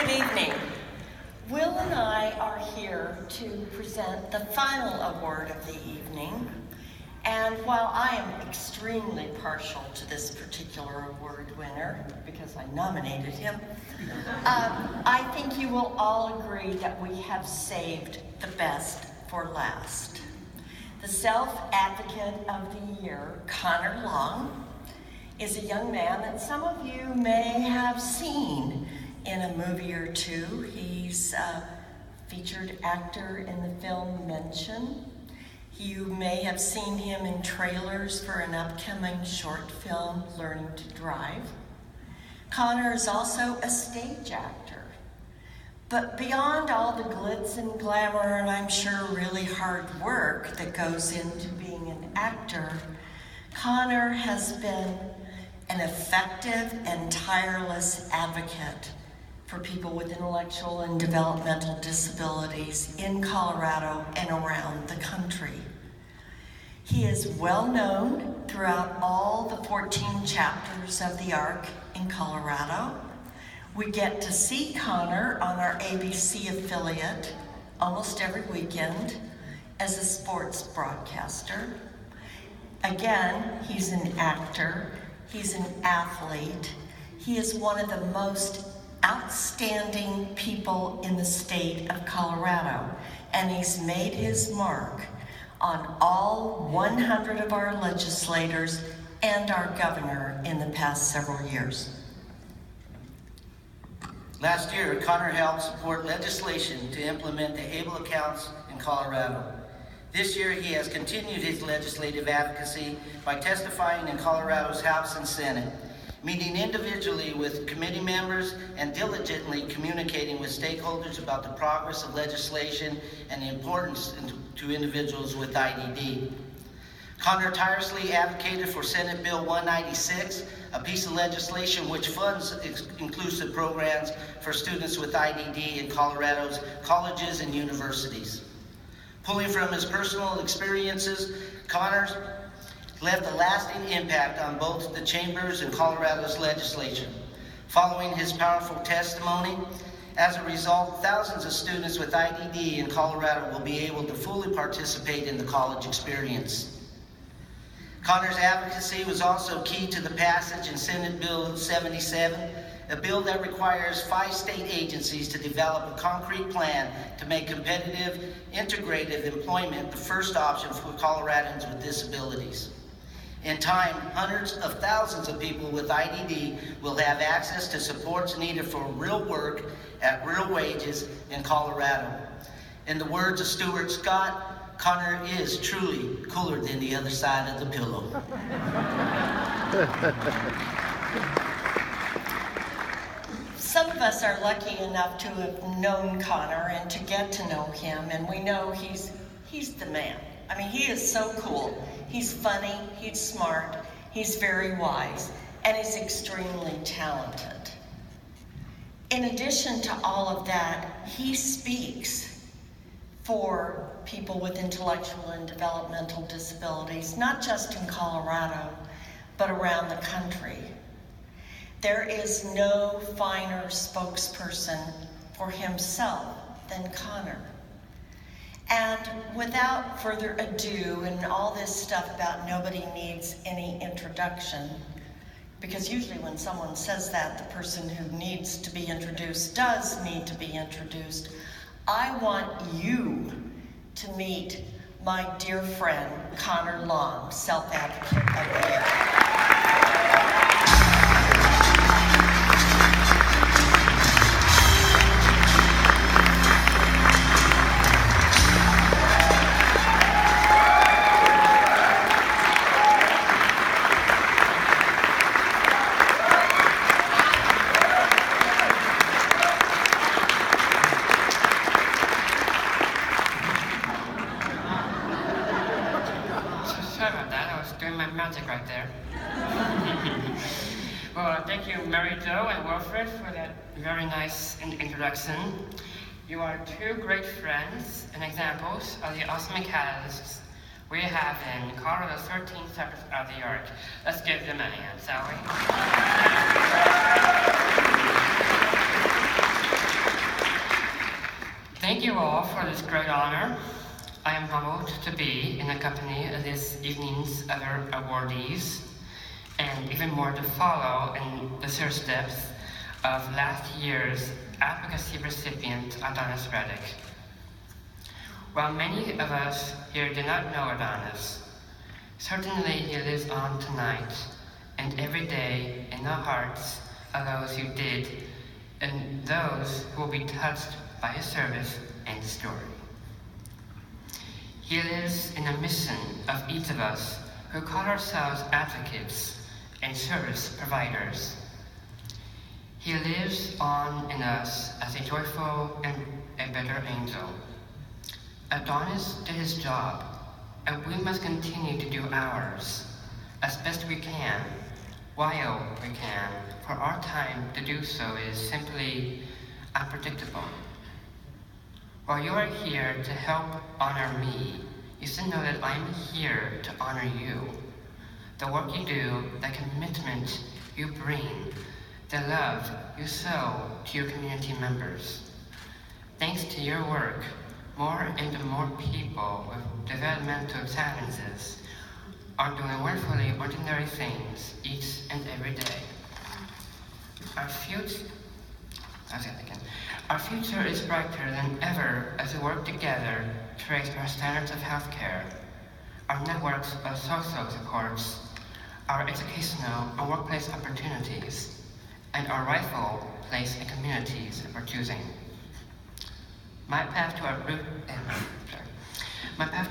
Good evening. Will and I are here to present the final award of the evening. And while I am extremely partial to this particular award winner, because I nominated him, I think you will all agree that we have saved the best for last. The Self-Advocate of the Year, Connor Long, is a young man that some of you may have seen in a movie or two. He's a featured actor in the film Mention. You may have seen him in trailers for an upcoming short film, Learning to Drive. Connor is also a stage actor. But beyond all the glitz and glamour, and I'm sure really hard work that goes into being an actor, Connor has been an effective and tireless advocate for people with intellectual and developmental disabilities in Colorado and around the country. He is well known throughout all the 14 chapters of the ARC in Colorado. We get to see Connor on our ABC affiliate almost every weekend as a sports broadcaster. Again, he's an actor, he's an athlete. He is one of the most outstanding people in the state of Colorado, and he's made his mark on all 100 of our legislators and our governor in the past several years. Last year, Connor helped support legislation to implement the ABLE accounts in Colorado. This year, he has continued his legislative advocacy by testifying in Colorado's House and Senate, meeting individually with committee members and diligently communicating with stakeholders about the progress of legislation and the importance to individuals with IDD. Connor tirelessly advocated for Senate Bill 196, a piece of legislation which funds inclusive programs for students with IDD in Colorado's colleges and universities. Pulling from his personal experiences, Connor left a lasting impact on both the chambers and Colorado's legislature. Following his powerful testimony, as a result, thousands of students with IDD in Colorado will be able to fully participate in the college experience. Connor's advocacy was also key to the passage in Senate Bill 77, a bill that requires 5 state agencies to develop a concrete plan to make competitive, integrative employment the first option for Coloradans with disabilities. In time, hundreds of thousands of people with IDD will have access to supports needed for real work at real wages in Colorado. In the words of Stuart Scott, Connor is truly cooler than the other side of the pillow. Some of us are lucky enough to have known Connor and to get to know him, and we know he's the man. I mean, he is so cool. He's funny, he's smart, he's very wise, and he's extremely talented. In addition to all of that, he speaks for people with intellectual and developmental disabilities, not just in Colorado, but around the country. There is no finer spokesperson for himself than Connor. And without further ado, and all this stuff about nobody needs any introduction, because usually when someone says that, the person who needs to be introduced does need to be introduced, I want you to meet my dear friend, Connor Long, Self-Advocate of the Year. Right there. Well, thank you, Mary Jo and Wilfred, for that very nice introduction. You are 2 great friends and examples of the awesome catalysts we have in Colorado's 13 chapters of the ARC. Let's give them a hand, shall we? Thank you all for this great honor. I am humbled to be in the company of this evening's other awardees, and even more to follow in the footsteps of last year's advocacy recipient, Adonis Reddick. While many of us here do not know Adonis, certainly he lives on tonight and every day in the hearts of those who did and those who will be touched by his service and story. He lives in the mission of each of us who call ourselves advocates and service providers. He lives on in us as a joyful and a better angel. Adonis did his job, and we must continue to do ours as best we can, while we can, for our time to do so is simply unpredictable. While you are here to help honor me, you should know that I'm here to honor you. The work you do, the commitment you bring, the love you sow to your community members. Thanks to your work, more and more people with developmental challenges are doing wonderfully ordinary things each and every day. Our future is brighter than ever as we work together to raise our standards of healthcare, our networks of social supports, our educational and workplace opportunities, and our rightful place in communities of our choosing. My path to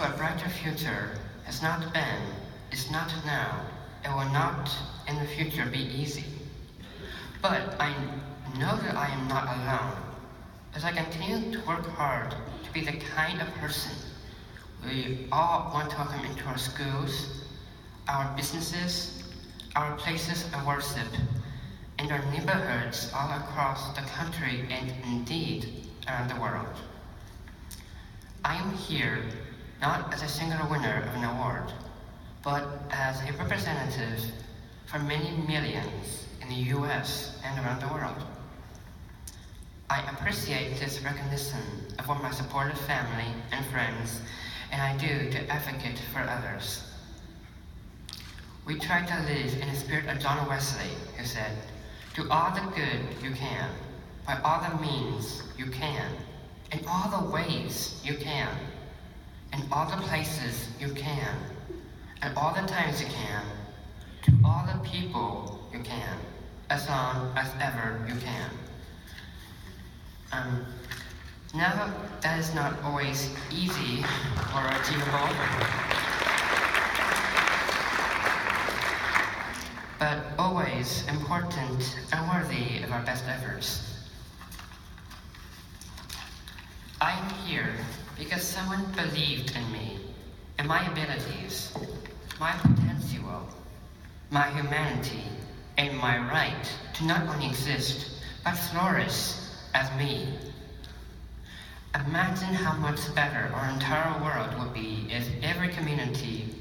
a brighter future has not been, is not now, and will not in the future be easy. But I know that I am not alone, as I continue to work hard to be the kind of person we all want to welcome into our schools, our businesses, our places of worship, and our neighborhoods all across the country and indeed around the world. I am here not as a single winner of an award, but as a representative for many millions in the US and around the world. I appreciate this recognition of what my supportive family and friends and I do to advocate for others. We try to live in the spirit of John Wesley, who said, "Do all the good you can, by all the means you can, in all the ways you can, in all the places you can, at all the times you can, to all the people you can, as long as ever you can." Now, that is not always easy or achievable, but always important and worthy of our best efforts. I am here because someone believed in me and my abilities, my potential, my humanity, and my right to not only exist, but flourish as me. Imagine how much better our entire world would be if every community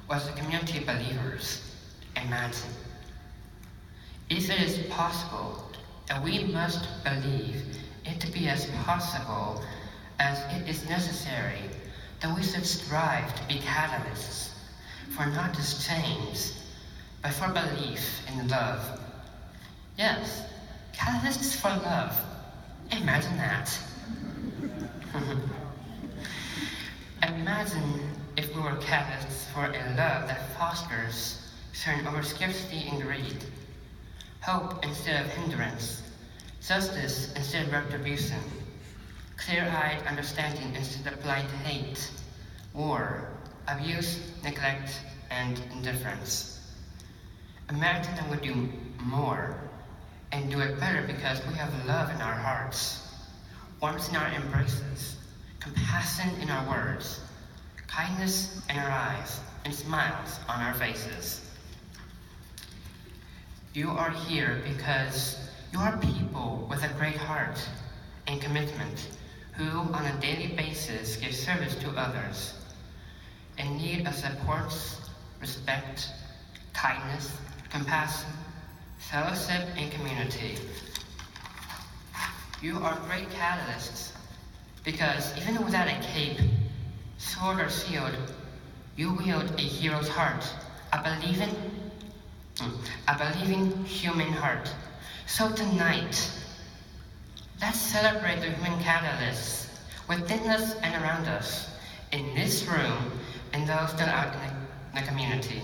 was a community of believers. Imagine. If it is possible, and we must believe it to be as possible as it is necessary, then we should strive to be catalysts for not just change, but for belief in love. Yes, catalysts for love. Imagine that. Imagine if we were catalysts for a love that fosters turn over scarcity and greed, hope instead of hindrance, justice instead of retribution, clear-eyed understanding instead of blind hate, war, abuse, neglect, and indifference. Imagine that we do more and do it better because we have love in our hearts, warmth in our embraces, compassion in our words, kindness in our eyes, and smiles on our faces. You are here because you are people with a great heart and commitment who on a daily basis give service to others in need of support, respect, kindness, compassion, fellowship, and community. You are great catalysts Because even without a cape, sword or shield, you wield a hero's heart, a believing human heart. So tonight, let's celebrate the human catalysts within us and around us, in this room and those that are out in the community.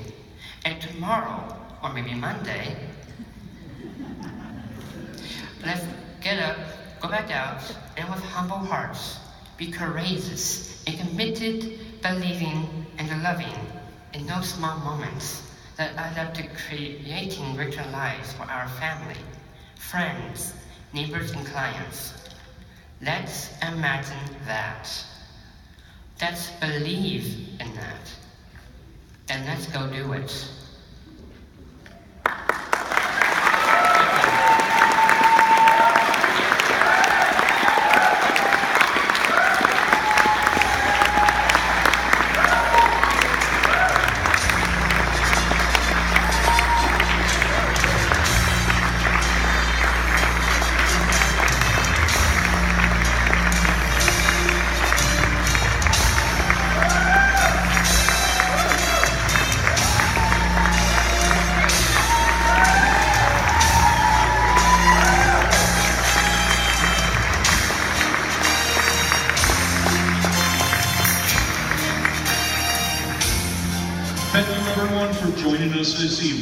And tomorrow, or maybe Monday, let's get up, go back out, and with humble hearts, be courageous and committed, believing and loving in those small moments that add up to creating richer lives for our family, friends, neighbors, and clients. Let's imagine that. Let's believe in that. Then let's go do it. Thank you everyone for joining us this evening.